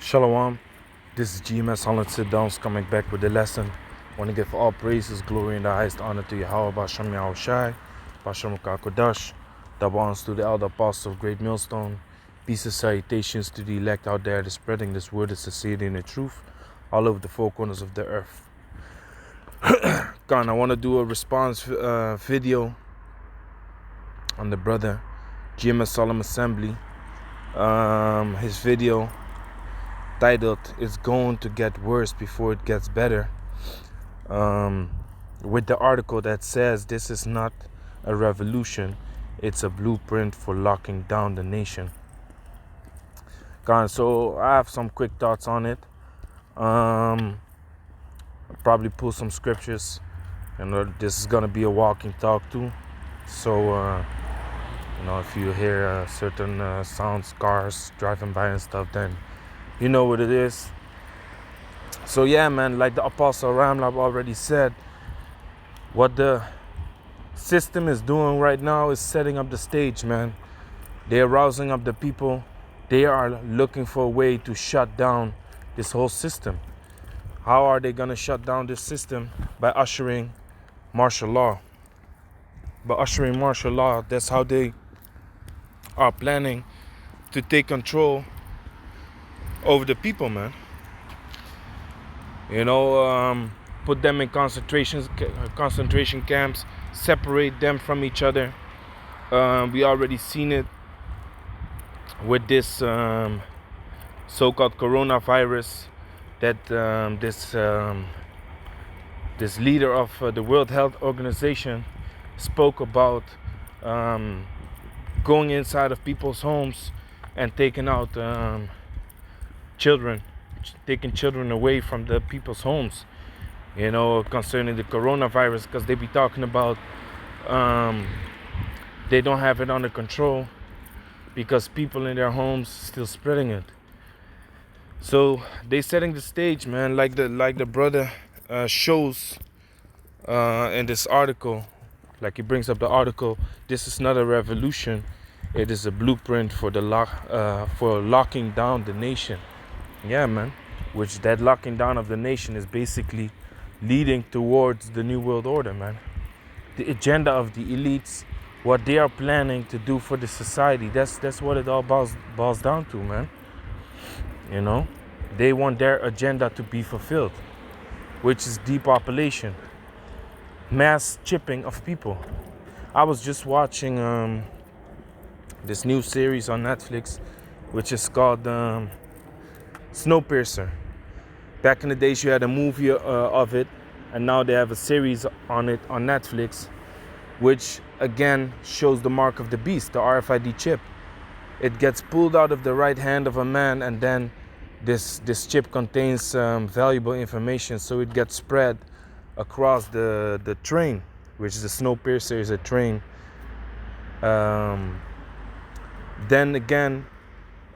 Shalom, this is GMS Holland Sit Downs coming back with the lesson. I want to give all praises, glory, and the highest honor to Yahweh, Bashem Yahushai, Bashem Kakodash, double honors to the elder apostle of Great Millstone, peace and salutations to the elect out there that's spreading this word of sincerity and the truth all over the four corners of the earth. I want to do a response video on the brother GMS Solemn Assembly. His video titled "It's Going to Get Worse Before It Gets Better," with the article that says this is not a revolution, it's a blueprint for locking down the nation. So I have some quick thoughts on it. I'll probably pull some scriptures, and this is gonna be a walking talk too. So if you hear certain sounds, cars driving by and stuff, then you know what it is. So yeah, man, like the Apostle Ramlab already said, what the system is doing right now is setting up the stage, man. They're rousing up the people. They are looking for a way to shut down this whole system. How are they gonna shut down this system? By ushering martial law. By ushering martial law, that's how they are planning to take control over the people, man. Put them in concentration camps, separate them from each other. We already seen it with this so-called coronavirus that this leader of the World Health Organization spoke about, going inside of people's homes and taking out taking children away from the people's homes, concerning the coronavirus, because they be talking about they don't have it under control because people in their homes still spreading it. So they setting the stage, man, like the brother shows in this article. Like he brings up the article, this is not a revolution, it is a blueprint for for locking down the nation. Yeah, man. Which that locking down of the nation is basically leading towards the New World Order, man. The agenda of the elites, what they are planning to do for the society, that's what it all boils down to, man. They want their agenda to be fulfilled, which is depopulation, mass chipping of people. I was just watching this new series on Netflix, which is called Snowpiercer. Back in the days, you had a movie of it, and now they have a series on it on Netflix, which again shows the mark of the beast, the RFID chip. It gets pulled out of the right hand of a man, and then this chip contains valuable information, so it gets spread across the train, which is the Snowpiercer, is a train. Then again,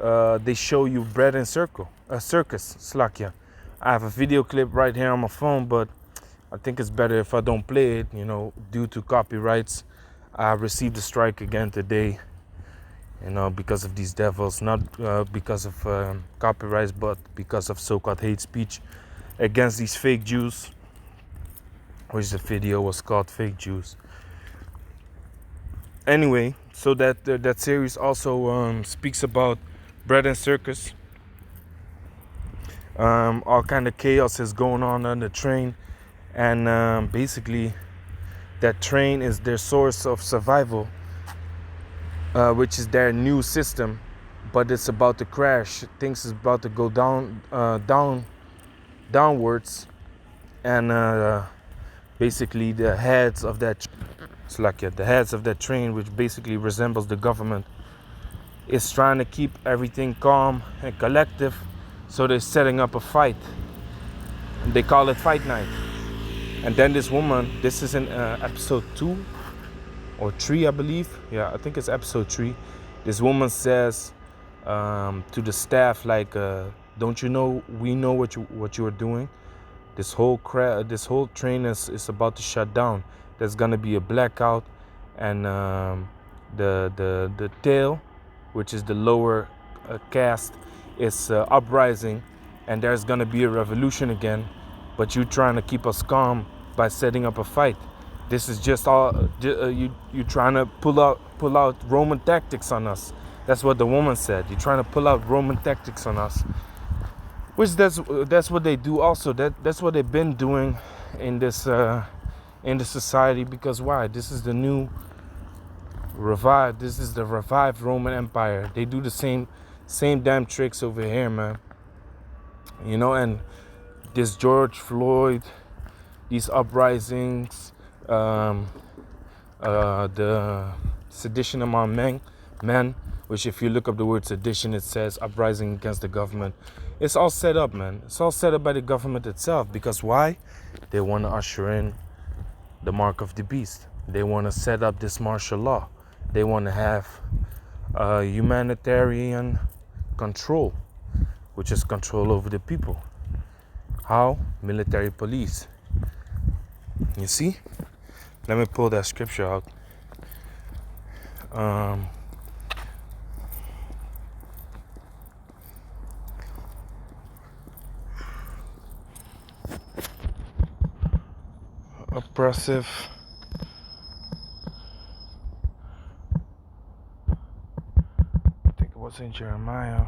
they show you bread and circus, Slakia. I have a video clip right here on my phone, but I think it's better if I don't play it, due to copyrights. I received a strike again today, because of these devils, not because of copyrights, but because of so-called hate speech against these fake Jews, which the video was called Fake Jews. Anyway, so that series also speaks about bread and circus. All kind of chaos is going on the train, and basically that train is their source of survival, which is their new system, but it's about to crash. Things is about to go downwards, and basically the heads of that train, which basically resembles the government, is trying to keep everything calm and collective. So they're setting up a fight. They call it Fight Night. And then this woman, this is in episode 2 or 3, I believe. Yeah, I think it's episode 3. This woman says to the staff, like, don't you know, we know what you are doing. This whole train is about to shut down. There's gonna be a blackout, and the tail, which is the lower caste, it's uprising, and there's gonna be a revolution again, but you trying to keep us calm by setting up a fight. This is just all you trying to pull out Roman tactics on us. That's what the woman said. You're trying to pull out Roman tactics on us, which that's what they do also. That's what they've been doing in this society. Because why? This is the new revived. This is the revived Roman Empire. They do the same damn tricks over here, man. You know, and this George Floyd, these uprisings, the sedition among men, which if you look up the word sedition, it says uprising against the government. It's all set up, man. It's all set up by the government itself. Because why? They want to usher in the mark of the beast. They want to set up this martial law. They want to have humanitarian control, which is control over the people. How? Military police. You see? Let me pull that scripture out. Oppressive. I think it was in Jeremiah.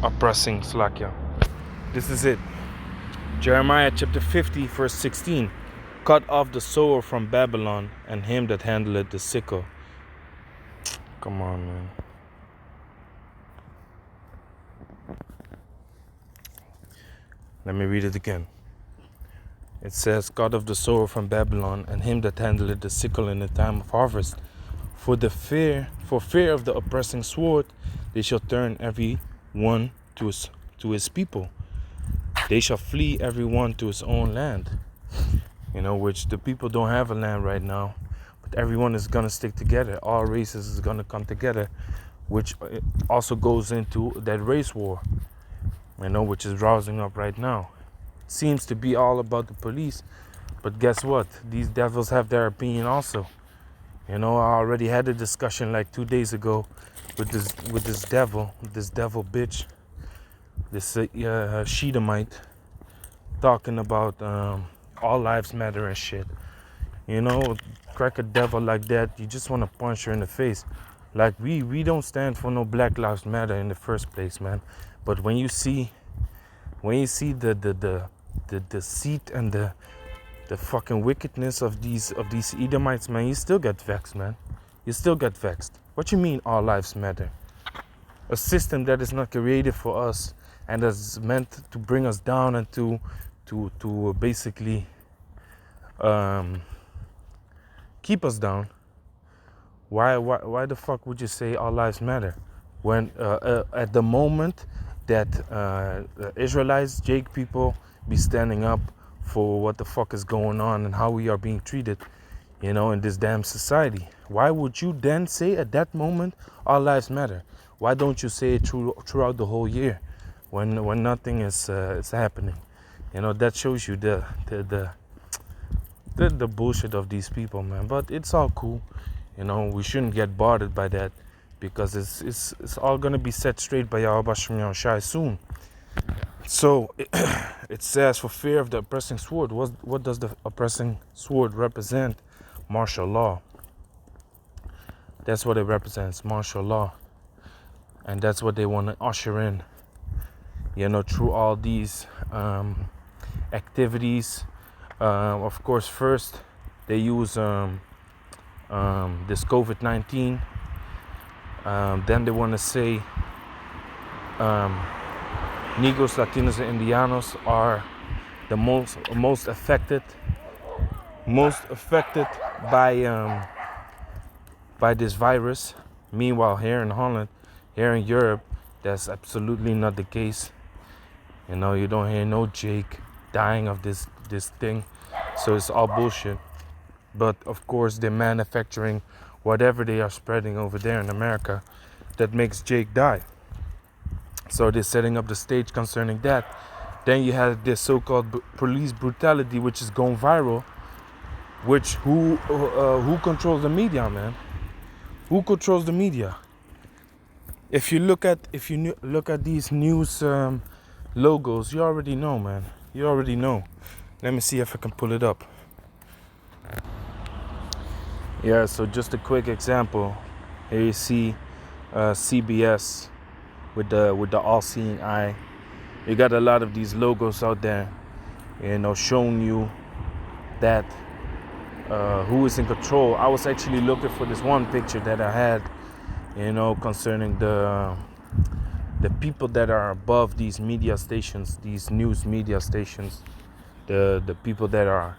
Oppressing Slakia. This is it. Jeremiah chapter 50 verse 16. Cut off the sower from Babylon and him that handleth the sickle. Come on, man. Let me read it again. It says, cut off the sower from Babylon and him that handleth the sickle in the time of harvest. For fear of the oppressing sword, they shall turn every one to his people. They shall flee every one to his own land. You know, which the people don't have a land right now, but everyone is gonna stick together. All races is gonna come together, which also goes into that race war, you know, which is rousing up right now. It seems to be all about the police, but guess what? These devils have their opinion also. You know, I already had a discussion like 2 days ago with this devil bitch, this Shedamite, talking about all lives matter and shit. You know, crack a devil like that, you just want to punch her in the face. Like we don't stand for no Black Lives Matter in the first place, man. But when you see the deceit and the fucking wickedness of these Edomites, man, you still get vexed, man. You still get vexed. What you mean all lives matter? A system that is not created for us and that's meant to bring us down and to basically keep us down. Why the fuck would you say all lives matter when at the moment that Israelites, Jake people, be standing up for what the fuck is going on and how we are being treated, you know, in this damn society? Why would you then say at that moment all lives matter? Why don't you say it throughout the whole year when nothing is happening? You know, that shows you the bullshit of these people, man. But it's all cool. You know, we shouldn't get bothered by that, because it's all gonna be set straight by Yahweh Shem Yahushai soon. So it says, for fear of the oppressing sword. What does the oppressing sword represent? Martial law. That's what it represents, martial law. And that's what they want to usher in, you know, through all these activities. Of course, first they use this COVID-19. Then they want to say Negros, Latinos, and Indianos are the most affected by this virus. Meanwhile, here in Holland, here in Europe, that's absolutely not the case. You know, you don't hear no Jake dying of this thing, so it's all bullshit. But of course, they're manufacturing whatever they are spreading over there in America that makes Jake die. So they're setting up the stage concerning that. Then you have this so-called police brutality, which is going viral. Who controls the media, man? Who controls the media? If you look at these news logos, you already know, man. You already know. Let me see if I can pull it up. Yeah, so just a quick example. Here you see CBS with the all-seeing eye. You got a lot of these logos out there, showing you that who is in control. I was actually looking for this one picture that I had, concerning the people that are above these media stations, these news media stations, the people that are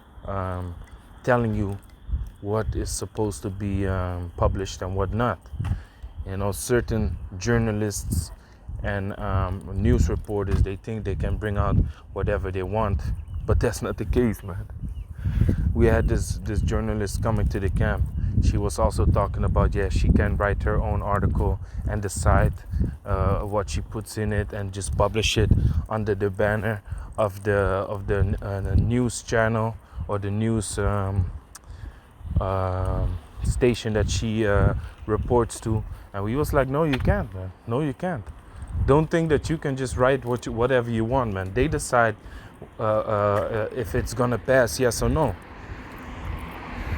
telling you what is supposed to be published and what not. Certain journalists and news reporters, they think they can bring out whatever they want, but that's not the case, man. We had this journalist coming to the camp. She was also talking about, she can write her own article and decide what she puts in it and just publish it under the banner of the news channel or the news station that she reports to. And we was like, no, you can't, man. No, you can't. Don't think that you can just write whatever you want, man. They decide if it's gonna pass, yes or no.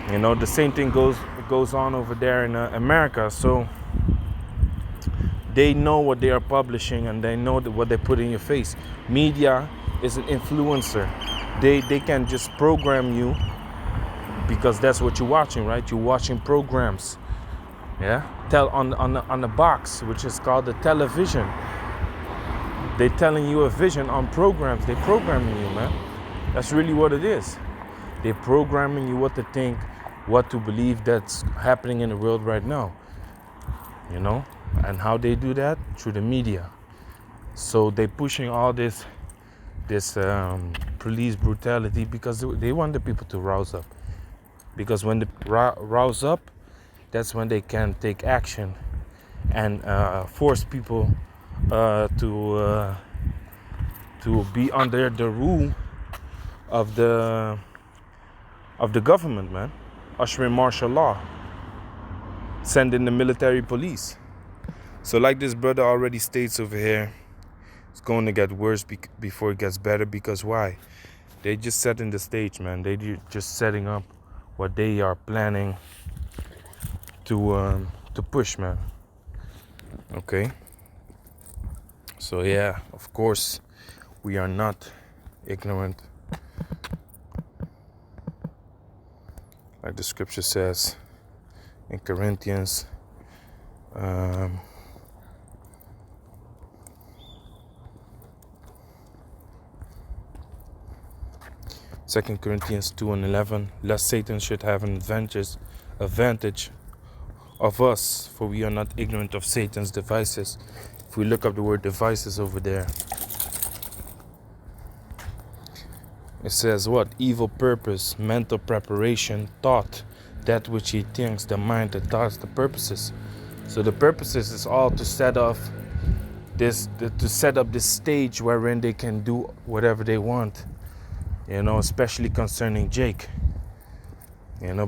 The same thing goes on over there in America. So they know what they are publishing and they know what they put in your face. Media is an influencer. They can just program you because that's what you're watching, right? You're watching programs. Yeah. Tell on the box, which is called the television. They're telling you a vision on programs. They're programming you, man. That's really what it is. They're programming you what to think, what to believe that's happening in the world right now. And how they do that? Through the media. So they're pushing all this police brutality because they want the people to rouse up. Because when they rouse up, that's when they can take action and force people to be under the rule of the government, man. Ushering martial law, sending the military police. So like this brother already states over here, it's going to get worse before it gets better. Because why? They just setting the stage, man. They just setting up what they are planning to push, man. Okay. So yeah, of course, we are not ignorant. Like the scripture says in Corinthians, 2 Corinthians 2:11, lest Satan should have an advantage of us, for we are not ignorant of Satan's devices. If we look up the word devices over there, it says what? Evil purpose, mental preparation, thought, that which he thinks, the mind, the thoughts, the purposes. So the purposes is all to set up this stage wherein they can do whatever they want. Especially concerning Jake.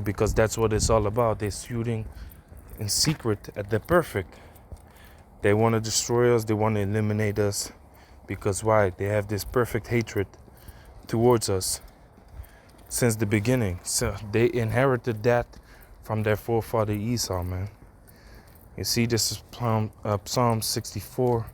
Because that's what it's all about. They're shooting in secret at the perfect. They want to destroy us. They want to eliminate us. Because why? They have this perfect hatred towards us since the beginning. So they inherited that from their forefather Esau, man. You see, this is Psalm 64,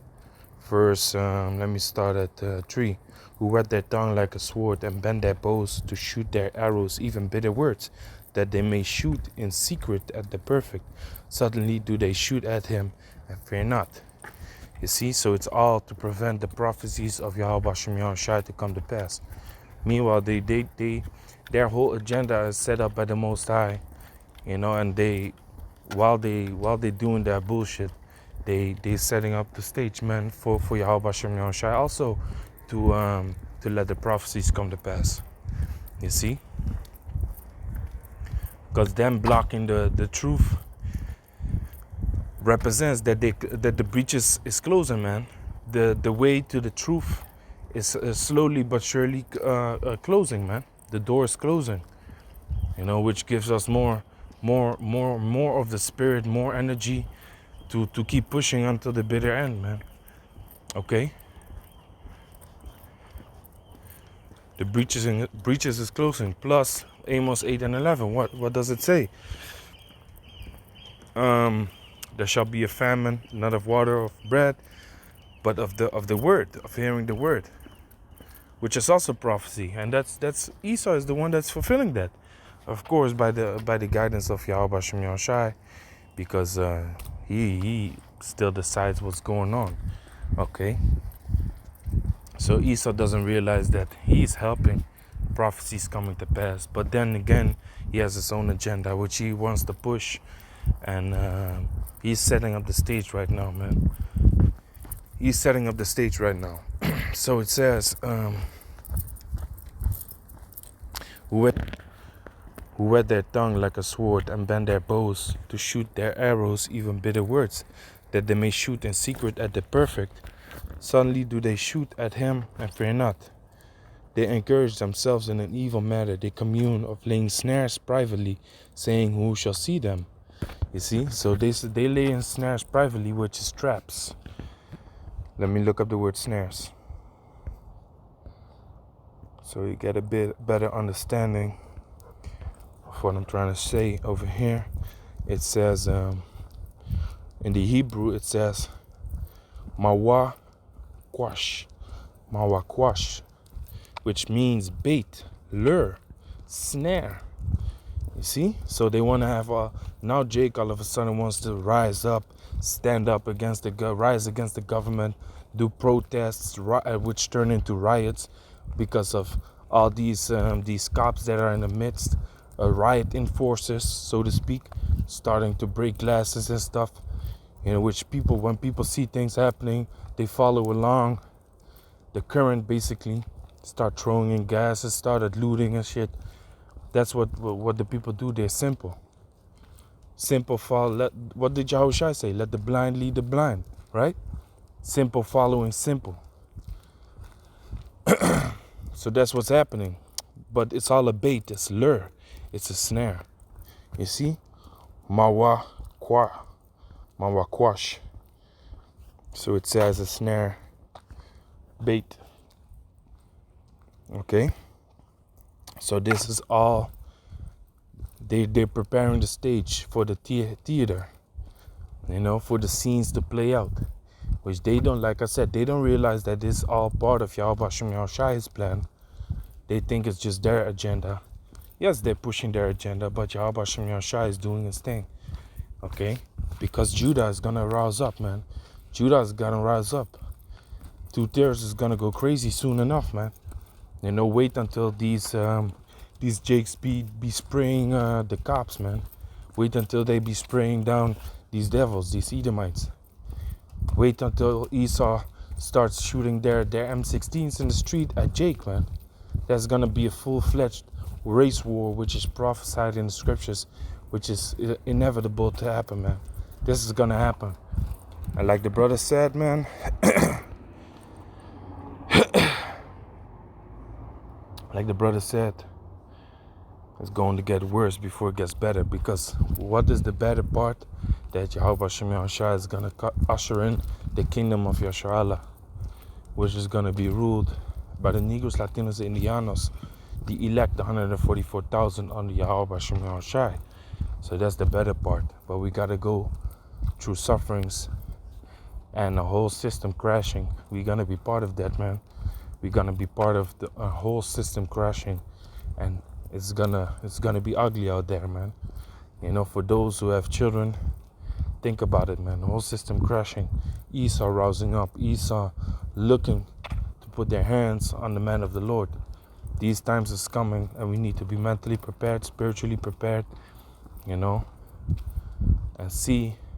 verse, let me start at 3. Who whet their tongue like a sword and bend their bows to shoot their arrows, even bitter words, that they may shoot in secret at the perfect. Suddenly do they shoot at him and fear not. You see, so it's all to prevent the prophecies of Yahweh Hashem Yahushua to come to pass. Meanwhile, their whole agenda is set up by the Most High, and while they doing that bullshit, they setting up the stage, man, for Yahweh Hashem Yahushua also to let the prophecies come to pass. You see? Because them blocking the truth represents that the breach is closing, man. The way to the truth is slowly but surely closing, man. The door is closing. which gives us more of the spirit, more energy to keep pushing until the bitter end, man. Okay? The breaches is closing. Plus Amos 8 and 11. What does it say? There shall be a famine, not of water or of bread, but of the word, of hearing the word, which is also prophecy. And that's Esau is the one that's fulfilling that, of course, by the guidance of Yahweh Shem Yahushai, because he still decides what's going on. Okay. So Esau doesn't realize that he's helping prophecies coming to pass. But then again, he has his own agenda, which he wants to push. And he's setting up the stage right now, man. He's setting up the stage right now. So it says, who whet their tongue like a sword and bend their bows to shoot their arrows, even bitter words, that they may shoot in secret at the perfect. Suddenly do they shoot at him and fear not. They encourage themselves in an evil matter. They commune of laying snares privately, saying, who shall see them? You see, so they lay in snares privately, which is traps. Let me look up the word snares, so you get a bit better understanding of what I'm trying to say over here. It says, in the Hebrew, it says, mawa kwash, which means bait, lure, snare. You see? So they want to have now Jake all of a sudden wants to rise up, stand up against rise against the government, do protests, which turn into riots because of all these cops that are in the midst, riot enforcers, so to speak, starting to break glasses and stuff. Which when people see things happening, they follow along the current, basically, start throwing in gases, started looting and shit. That's what the people do. They're simple. Simple follow. What did Yahushua say? Let the blind lead the blind, right? Simple following simple. So that's what's happening. But it's all a bait. It's lure. It's a snare. You see? Mawa kwash. So it says a snare, bait. Okay? So this is all, they're preparing the stage for the theater, for the scenes to play out, which they don't, like I said, they don't realize that this is all part of Yahweh Shem Yahushua's plan. They think it's just their agenda. Yes, they're pushing their agenda, but Yahweh Shem Yahushua is doing his thing, okay? Because Judah is going to rouse up, man. Judah is going to rise up. 2 tiers is going to go crazy soon enough, man. Wait until these Jakes be spraying the cops, man. Wait until they be spraying down these devils, these Edomites. Wait until Esau starts shooting their M16s in the street at Jake, man. That's gonna be a full-fledged race war, which is prophesied in the scriptures, which is inevitable to happen, man. This is gonna happen. And like the brother said, man, like the brother said, it's going to get worse before it gets better. Because what is the better part? That Yahweh Shem Yahushua is going to usher in the kingdom of Yahshua Allah, which is going to be ruled by the Negros, Latinos, Indianos, the elect, 144,000 under Yahweh Shem Yahushua. So that's the better part. But we got to go through sufferings and the whole system crashing. We're going to be part of that, man. We're gonna be part of the whole system crashing, and it's gonna be ugly out there, man. For those who have children, think about it, man. The whole system crashing, Esau rousing up, Esau looking to put their hands on the man of the Lord. These times is coming, and we need to be mentally prepared, spiritually prepared, and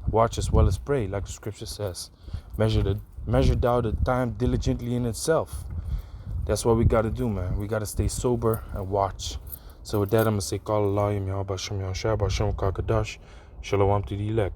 watch as well as pray, like the scripture says. Measure thou the time diligently in itself. That's what we got to do, man. We got to stay sober and watch. So with that, I'm going to say, Call Allah, Yahweh Shem Yahushua, Shalom to the elect.